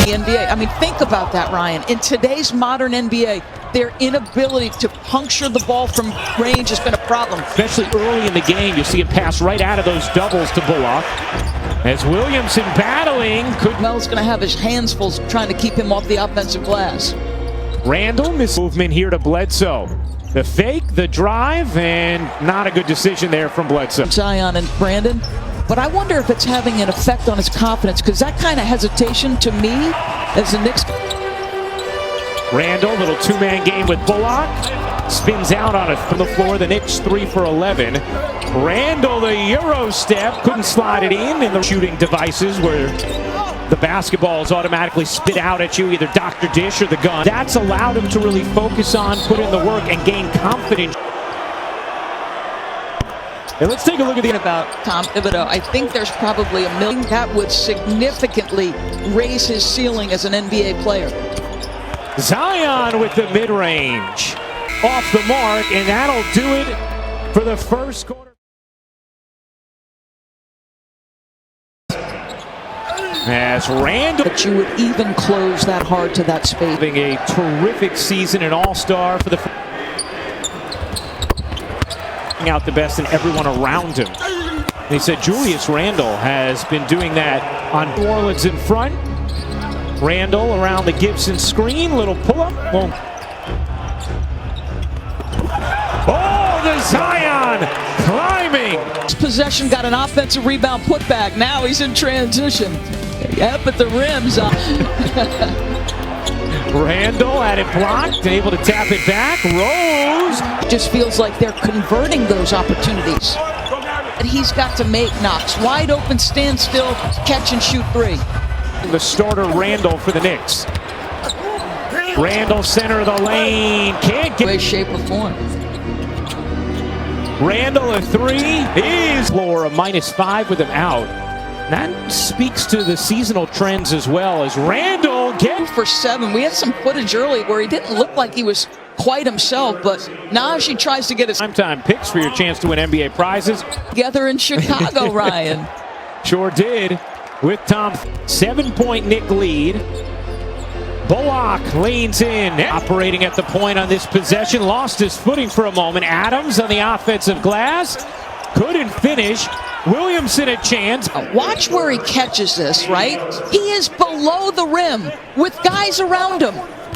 the NBA. I mean, think about that, Ryan. In today's modern NBA, their inability to puncture the ball from range has been a problem. Especially early in the game, you see him pass right out of those doubles to Bullock. As Williamson battling, Mel's going to have his hands full trying to keep him off the offensive glass. Randle miss movement here to Bledsoe. The fake, the drive, and not a good decision there from Bledsoe. Zion and Brandon. But I wonder if it's having an effect on his confidence, because that kind of hesitation to me as the Knicks. Randle, little two-man game with Bullock. Spins out on it from the floor. The Knicks 3 for 11. Randle, the Euro step, couldn't slide it in the shooting devices where the basketball is automatically spit out at you, either Dr. Dish or the gun. That's allowed him to really focus on, put in the work, and gain confidence. And let's take a look at the about Tom Thibodeau. I think there's probably a million that would significantly raise his ceiling as an NBA player. Zion with the mid-range. Off the mark, and that'll do it for the first quarter. As Randle, that you would even close that hard to that space. Having a terrific season, an all-star for the out the best in everyone around him. They said Julius Randle has been doing that on New Orleans in front. Randle around the Gibson screen, little pull-up. Oh, the Zion climbing. This possession got an offensive rebound putback. Now he's in transition. Up at the rims. Randle had it blocked, able to tap it back. Rose. Just feels like they're converting those opportunities. And he's got to make knocks. Wide open, stand still, catch and shoot three. The starter Randle for the Knicks. Randle center of the lane. Can't get way, shape, or form. Randle a three is floor a -5 with him out. That speaks to the seasonal trends as well as Randle gets for 7. We had some footage early where he didn't look like he was quite himself, but Najee tries to get his time picks for your chance to win NBA prizes. Together in Chicago, Ryan. Sure did. With Tom, 7-point Knick lead. Bullock leans in, operating at the point on this possession. Lost his footing for a moment. Adams on the offensive glass. Couldn't finish. Williamson a chance. Watch where he catches this, right? He is below the rim with guys around him.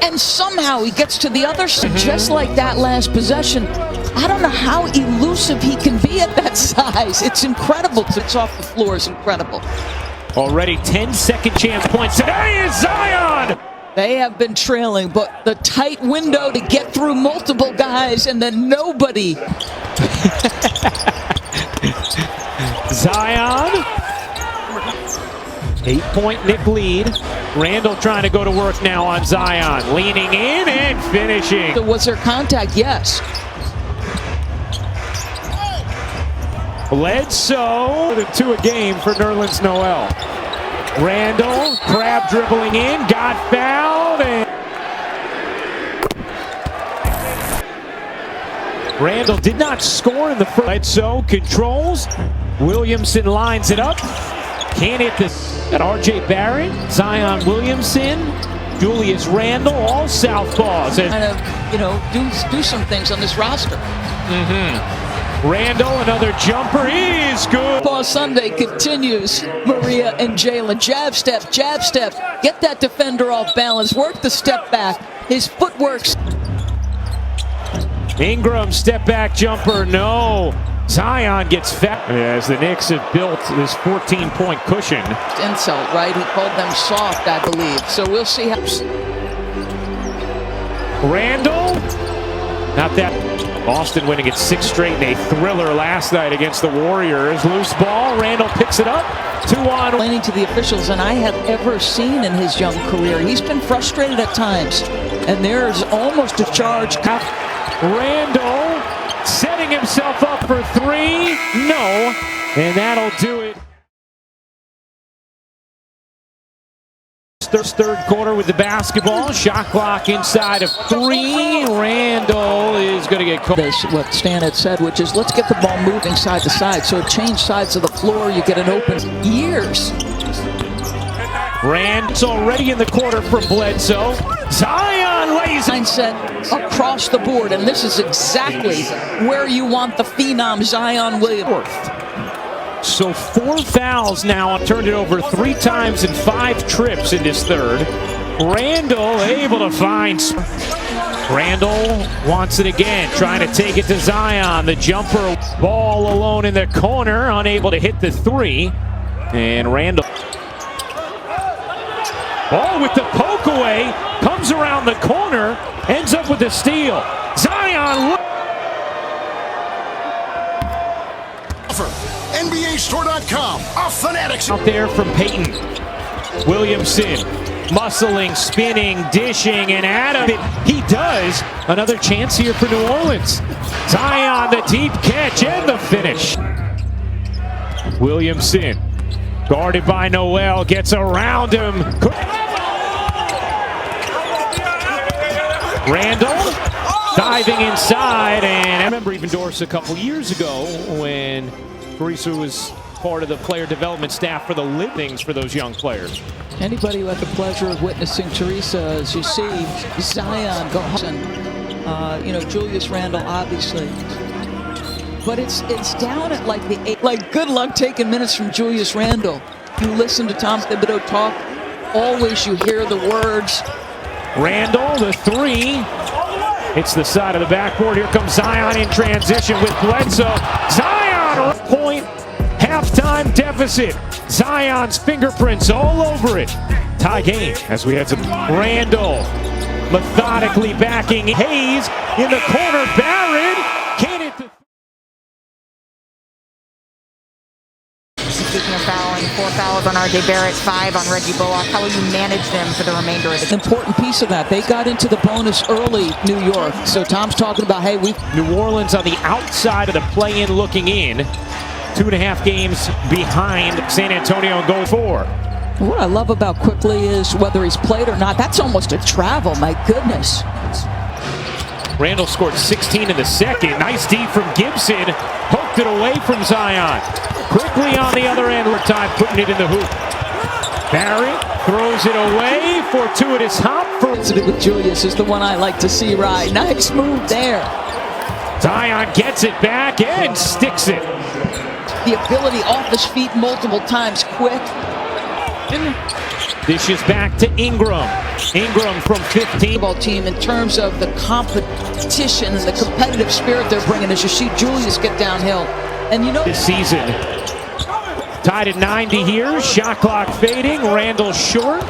And somehow he gets to the other side. Just like that last possession. I don't know how elusive he can be at that size. It's incredible. It's off the floor is incredible. Already 10 second chance points. Today is Zion! They have been trailing, but the tight window to get through multiple guys and then nobody. Zion. 8-point Knick lead. Randle trying to go to work now on Zion. Leaning in and finishing. So was there contact? Yes. Bledsoe, the 2 a game for Nerlens Noel. Randle, Crab dribbling in, got fouled, and Randle did not score in the first. Bledsoe controls. Williamson lines it up. Can't hit this. At R.J. Barrett, Zion Williamson, Julius Randle, all southpaws. Kind of, do some things on this roster. Randle, another jumper, is good. Ball Sunday continues. Maria and Jalen. Jab step, jab step. Get that defender off balance. Work the step back. His footwork's. Ingram, step back jumper, no. Zion gets fouled as the Knicks have built this 14-point cushion. Insult, right? He called them soft, I believe. So we'll see how. Randle, not that. Boston winning its 6th straight in a thriller last night against the Warriors. Loose ball, Randle picks it up. 2-on. Complaining to the officials than I have ever seen in his young career. He's been frustrated at times, and there's almost a charge. Randle setting himself up for 3. No, and that'll do it. Third quarter with the basketball. Shot clock inside of 3. Randle is going to get caught. This what Stan had said, which is let's get the ball moving side to side. So change sides of the floor. You get an open years. Rand's already in the corner from Bledsoe. Zion lays mindset across the board, and this is exactly where you want the phenom Zion Williamson. So 4 fouls now, turned it over 3 times in 5 trips in this third. Randle able to find. Randle wants it again, trying to take it to Zion. The jumper, ball alone in the corner, unable to hit the 3. And Randle. Ball with the poke away, comes around the corner, ends up with the steal. Zion. NBAstore.com, a Fanatics. Out there from Peyton. Williamson, muscling, spinning, dishing, and Adam. He does. Another chance here for New Orleans. Zion, the deep catch and the finish. Williamson, guarded by Noel, gets around him. Randle diving inside, and I remember even Doris a couple years ago when Teresa was part of the player development staff for the livings for those young players. Anybody who had the pleasure of witnessing Teresa, as you see Zion go and Julius Randle, obviously. But it's down at like the 8. Like, good luck taking minutes from Julius Randle. You listen to Tom Thibodeau talk, always you hear the words. Randle, the 3. It's the side of the backboard. Here comes Zion in transition with Bledsoe. Zion, point, halftime deficit. Zion's fingerprints all over it. Tie game as we head to Randle. Methodically backing Hayes in the corner. Barrett can't hit the. Speaking of fouling, 4 fouls on R.J. Barrett, 5 on Reggie Bullock. How will you manage them for the remainder of the game? Important piece of that. They got into the bonus early, New York. So Tom's talking about, hey, New Orleans on the outside of the play-in looking in. 2.5 games behind San Antonio in goal 4. What I love about Quickly is whether he's played or not, that's almost a travel, my goodness. Randle scored 16 in the second. Nice D from Gibson. Poked it away from Zion. Quickly on the other end, time putting it in the hoop. Barrett throws it away. Fortuitous hop for with Julius is the one I like to see ride. Nice move there. Zion gets it back and sticks it. The ability off his feet multiple times, quick. Dishes back to Ingram. Ingram from 15. Team in terms of the competition and the competitive spirit they're bringing, as you see Julius get downhill. And you know this season, tied at 90 here. Shot clock fading. Randle short.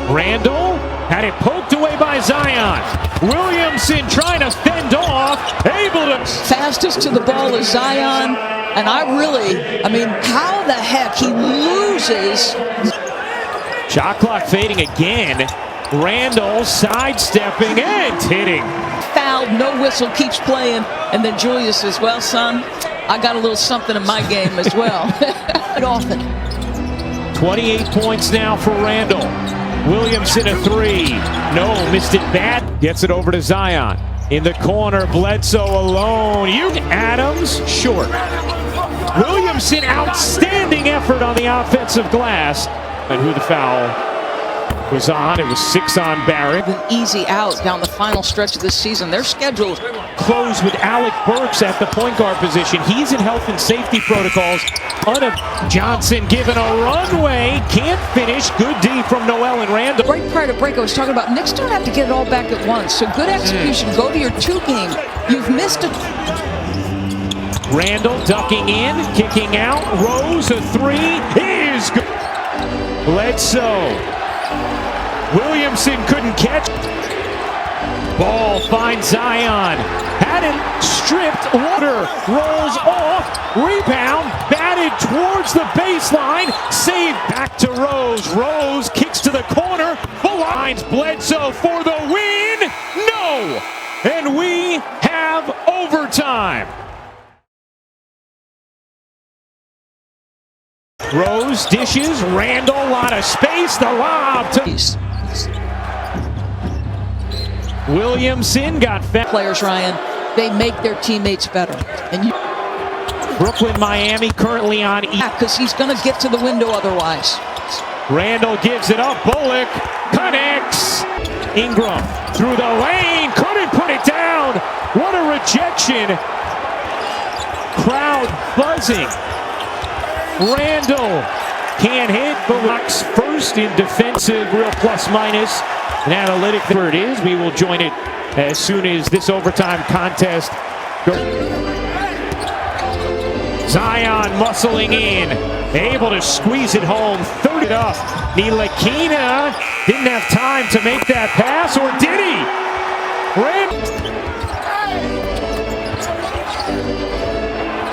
Randle had it poked away by Zion. Williamson trying to fend off. Able to. Fastest to the ball is Zion. And I mean, how the heck he loses. Shot clock fading again. Randle sidestepping and hitting. Fouled, no whistle, keeps playing. And then Julius says, well, son, I got a little something in my game as well. Often. 28 points now for Randle. Williamson a 3. No, missed it bad. Gets it over to Zion. In the corner, Bledsoe alone. Adams short. Williamson, outstanding effort on the offensive glass. And who the foul was on? It was 6 on Barrett. An easy out down the final stretch of this season. Their schedule closed with Alec Burks at the point guard position. He's in health and safety protocols. Johnson given a runway. Can't finish. Good D from Noel and Randle. Right prior to break, I was talking about Knicks don't have to get it all back at once. So good execution. Go to your 2 game. You've missed it. Randle ducking in, kicking out. Rose a 3 is good. Bledsoe. Williamson couldn't catch. Ball finds Zion. Had it stripped. Water rolls off. Rebound. Batted towards the baseline. Saved back to Rose. Rose kicks to the corner. Finds Bledsoe for the win. No. And we have overtime. Rose dishes, Randle, a lot of space, the lob to Williamson got fat. Players, Ryan, they make their teammates better. And Brooklyn, Miami currently on E. because he's going to get to the window otherwise. Randle gives it up. Bullock connects. Ingram through the lane. Couldn't put it down. What a rejection. Crowd buzzing. Randle can't hit. Bullock's first in defensive real plus minus. An analytic where it is. We will join it as soon as this overtime contest goes. Zion muscling in, able to squeeze it home, 30 it up. Ntilikina didn't have time to make that pass, or did he?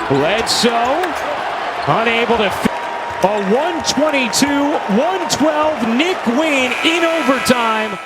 Bledsoe unable to a 122-112 Knick win in overtime.